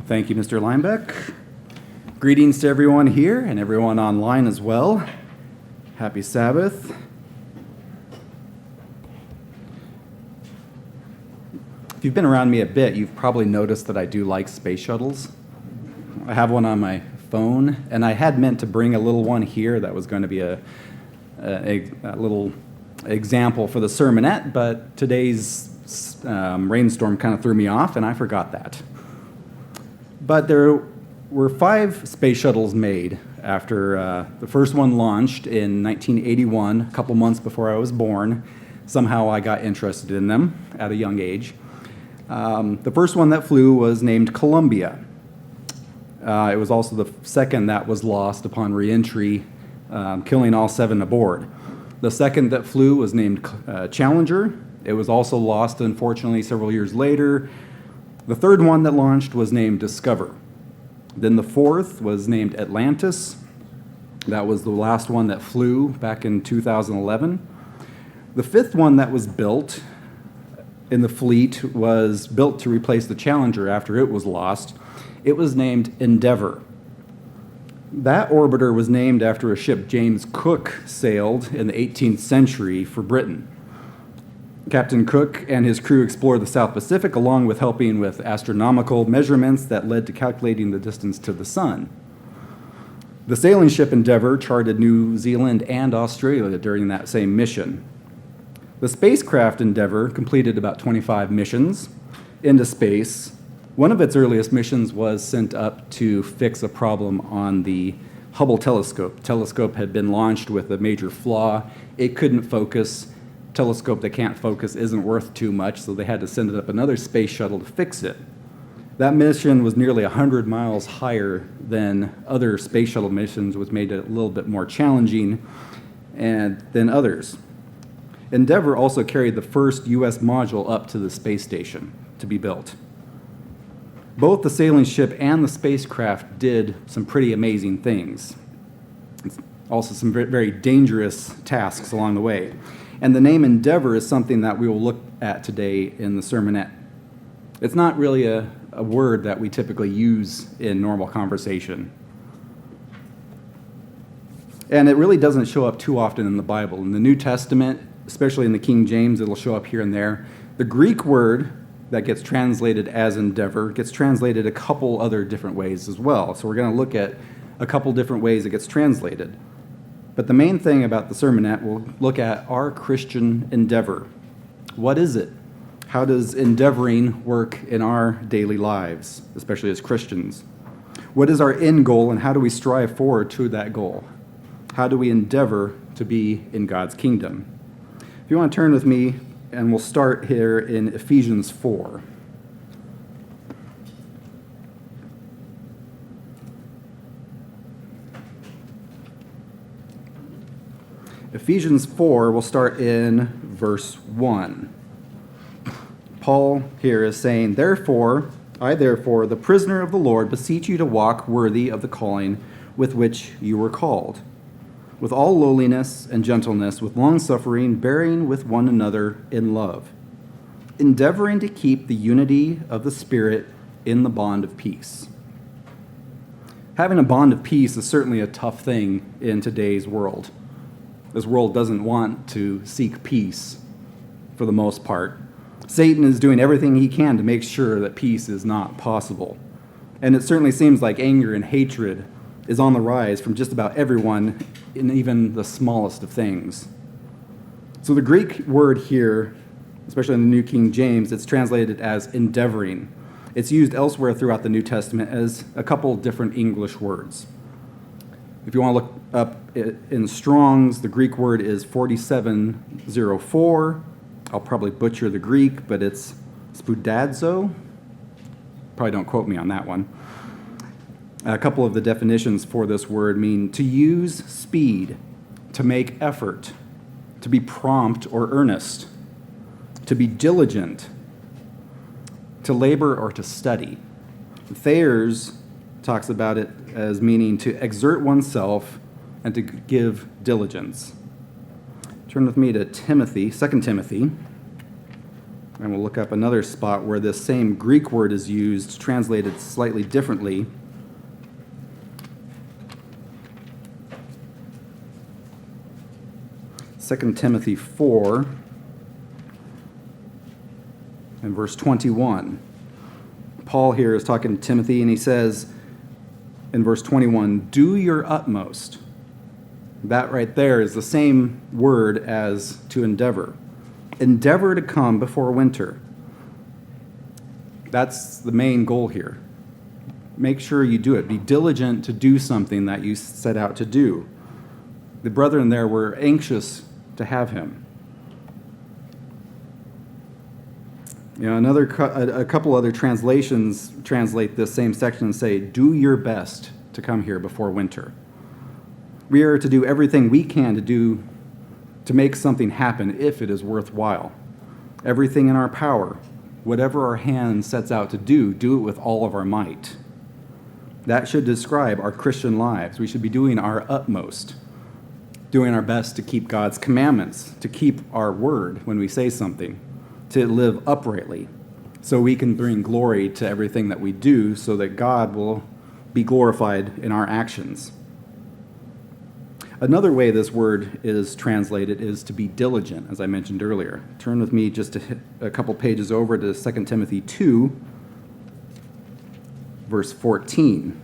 Thank you, Mr. Linebeck. Greetings to everyone here and everyone online as well. Happy Sabbath. If you've been around me a bit, you've probably noticed that I do like space shuttles. I have one on my phone, and I had meant to bring a little one here that was going to be a little example for the Sermonette, but today's rainstorm kind of threw me off, and I forgot that. But there were 5 space shuttles made after the first one launched in 1981, a couple months before I was born. Somehow I got interested in them at a young age. The first one that flew was named Columbia. It was also the second that was lost upon re-entry, killing all 7 aboard. The second that flew was named Challenger. It was also lost, unfortunately, several years later. The third one that launched was named Discover. Then the fourth was named Atlantis. That was the last one that flew back in 2011. The fifth one that was built in the fleet was built to replace the Challenger after it was lost. It was named Endeavour. That orbiter was named after a ship James Cook sailed in the 18th century for Britain. Captain Cook and his crew explored the South Pacific along with helping with astronomical measurements that led to calculating the distance to the sun. The sailing ship Endeavour charted New Zealand and Australia during that same mission. The spacecraft Endeavour completed about 25 missions into space. One of its earliest missions was sent up to fix a problem on the Hubble telescope. The telescope had been launched with a major flaw. It couldn't focus. Telescope that can't focus isn't worth too much, so they had to send up another space shuttle to fix it. That mission was nearly 100 miles higher than other space shuttle missions, which made it a little bit more challenging than others. Endeavour also carried the first U.S. module up to the space station to be built. Both the sailing ship and the spacecraft did some pretty amazing things. Also some very dangerous tasks along the way. And the name Endeavour is something that we will look at today in the Sermonette. It's not really a word that we typically use in normal conversation. And it really doesn't show up too often in the Bible. In the New Testament, especially in the King James, it'll show up here and there. The Greek word that gets translated as endeavor gets translated a couple other different ways as well. So we're going to look at a couple different ways it gets translated. But the main thing about the Sermonette, we'll look at our Christian endeavor. What is it? How does endeavoring work in our daily lives, especially as Christians? What is our end goal, and how do we strive forward to that goal? How do we endeavor to be in God's kingdom? If you want to turn with me, and we'll start here in Ephesians 4. Ephesians 4, we'll start in verse 1. Paul here is saying, I therefore, the prisoner of the Lord, beseech you to walk worthy of the calling with which you were called, with all lowliness and gentleness, with long-suffering, bearing with one another in love, endeavoring to keep the unity of the Spirit in the bond of peace. Having a bond of peace is certainly a tough thing in today's world. This world doesn't want to seek peace for the most part. Satan is doing everything he can to make sure that peace is not possible. And it certainly seems like anger and hatred is on the rise from just about everyone in even the smallest of things. So the Greek word here, especially in the New King James, it's translated as endeavoring. It's used elsewhere throughout the New Testament as a couple different English words. If you want to look up in Strong's, the Greek word is 4704. I'll probably butcher the Greek, but it's spoudadzo. Probably don't quote me on that one. A couple of the definitions for this word mean to use speed, to make effort, to be prompt or earnest, to be diligent, to labor or to study. Thayer's talks about it as meaning to exert oneself and to give diligence. Turn with me to Timothy, 2 Timothy. And we'll look up another spot where this same Greek word is used, translated slightly differently. Second Timothy 4 and verse 21. Paul here is talking to Timothy, and he says in verse 21, "Do your utmost." That right there is the same word as to endeavor. Endeavor to come before winter. That's the main goal here. Make sure you do it. Be diligent to do something that you set out to do. The brethren there were anxious to have him. A couple other translations translate this same section and say, "Do your best to come here before winter." We are to do everything we can to make something happen if it is worthwhile. Everything in our power, whatever our hand sets out to do it with all of our might. That should describe our Christian lives. We should be doing our utmost, doing our best to keep God's commandments, to keep our word when we say something, to live uprightly, so we can bring glory to everything that we do, so that God will be glorified in our actions. Another way this word is translated is to be diligent, as I mentioned earlier. Turn with me just a couple pages over to 2 Timothy 2, verse 14.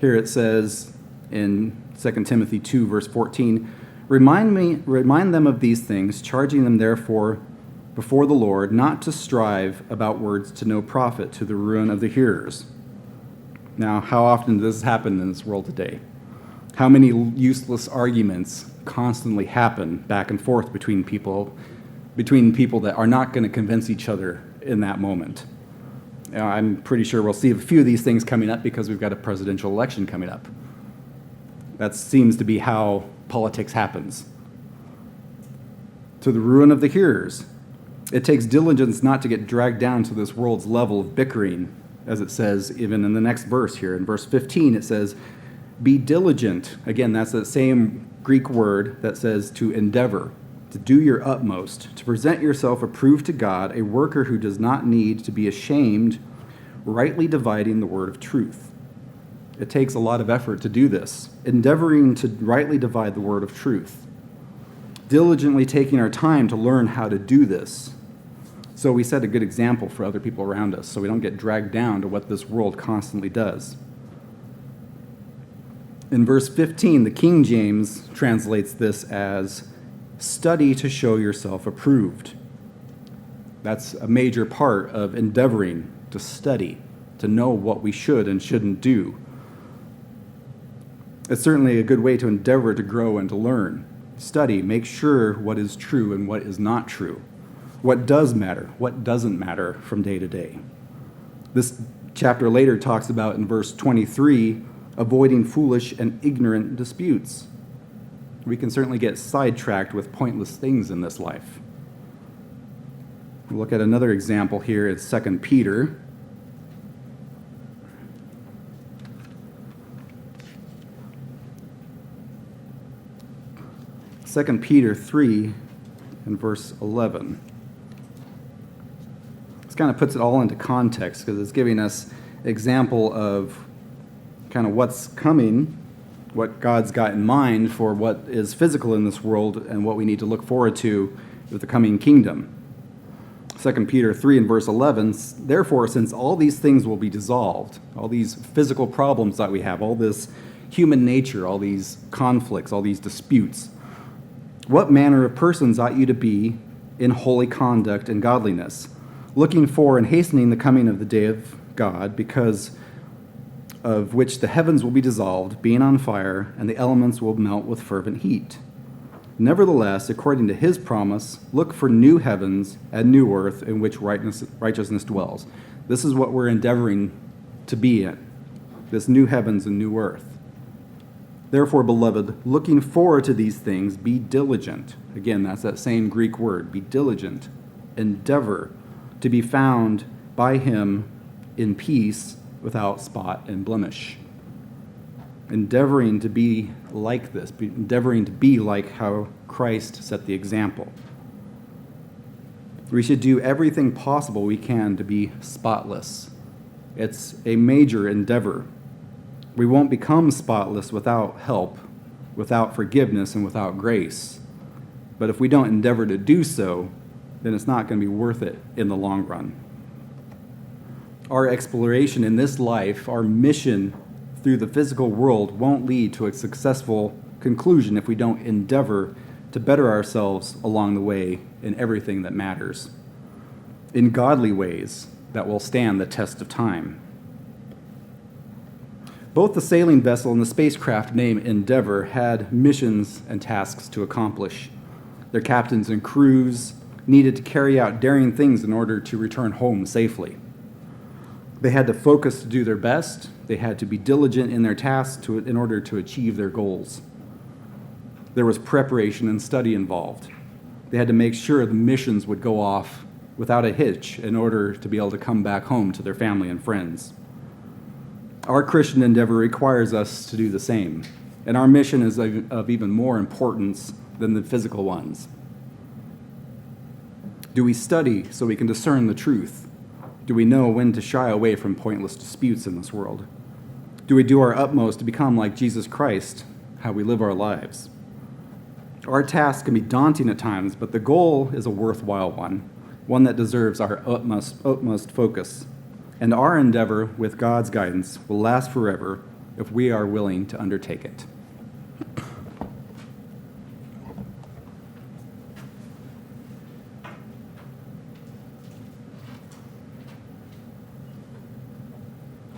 Here it says in 2 Timothy 2, verse 14, Remind them of these things, charging them therefore before the Lord not to strive about words to no profit, to the ruin of the hearers. Now, how often does this happen in this world today? How many useless arguments constantly happen back and forth between people that are not going to convince each other in that moment? I'm pretty sure we'll see a few of these things coming up because we've got a presidential election coming up. That seems to be how politics happens. To the ruin of the hearers. It takes diligence not to get dragged down to this world's level of bickering, as it says even in the next verse here. In verse 15 it says, be diligent. Again, that's that same Greek word that says to endeavor, to do your utmost, to present yourself approved to God, a worker who does not need to be ashamed, rightly dividing the word of truth. It takes a lot of effort to do this, endeavoring to rightly divide the word of truth, diligently taking our time to learn how to do this. So we set a good example for other people around us so we don't get dragged down to what this world constantly does. In verse 15, the King James translates this as, study to show yourself approved. That's a major part of endeavoring to study, to know what we should and shouldn't do. It's certainly a good way to endeavor to grow and to learn. Study, make sure what is true and what is not true. What does matter, what doesn't matter from day to day. This chapter later talks about in verse 23, avoiding foolish and ignorant disputes. We can certainly get sidetracked with pointless things in this life. We'll look at another example here. It's 2 Peter. Second Peter 3 and verse 11. This kind of puts it all into context because it's giving us example of kind of what's coming, what God's got in mind for what is physical in this world and what we need to look forward to with the coming kingdom. 2 Peter 3 and verse 11, therefore, since all these things will be dissolved, all these physical problems that we have, all this human nature, all these conflicts, all these disputes, what manner of persons ought you to be in holy conduct and godliness, looking for and hastening the coming of the day of God, because of which the heavens will be dissolved, being on fire, and the elements will melt with fervent heat. Nevertheless, according to his promise, look for new heavens and new earth in which righteousness dwells. This is what we're endeavoring to be in, this new heavens and new earth. Therefore, beloved, looking forward to these things, be diligent. Again, that's that same Greek word, be diligent. Endeavor to be found by him in peace, without spot and blemish. Endeavoring to be like this, endeavoring to be like how Christ set the example. We should do everything possible we can to be spotless. It's a major endeavor. We won't become spotless without help, without forgiveness, and without grace. But if we don't endeavor to do so, then it's not going to be worth it in the long run. Our exploration in this life, our mission through the physical world, won't lead to a successful conclusion if we don't endeavor to better ourselves along the way in everything that matters, in godly ways that will stand the test of time. Both the sailing vessel and the spacecraft named Endeavour had missions and tasks to accomplish. Their captains and crews needed to carry out daring things in order to return home safely. They had to focus to do their best. They had to be diligent in their tasks in order to achieve their goals. There was preparation and study involved. They had to make sure the missions would go off without a hitch in order to be able to come back home to their family and friends. Our Christian endeavor requires us to do the same, and our mission is of even more importance than the physical ones. Do we study so we can discern the truth? Do we know when to shy away from pointless disputes in this world? Do we do our utmost to become like Jesus Christ, how we live our lives? Our task can be daunting at times, but the goal is a worthwhile one that deserves our utmost focus. And our endeavor, with God's guidance, will last forever if we are willing to undertake it.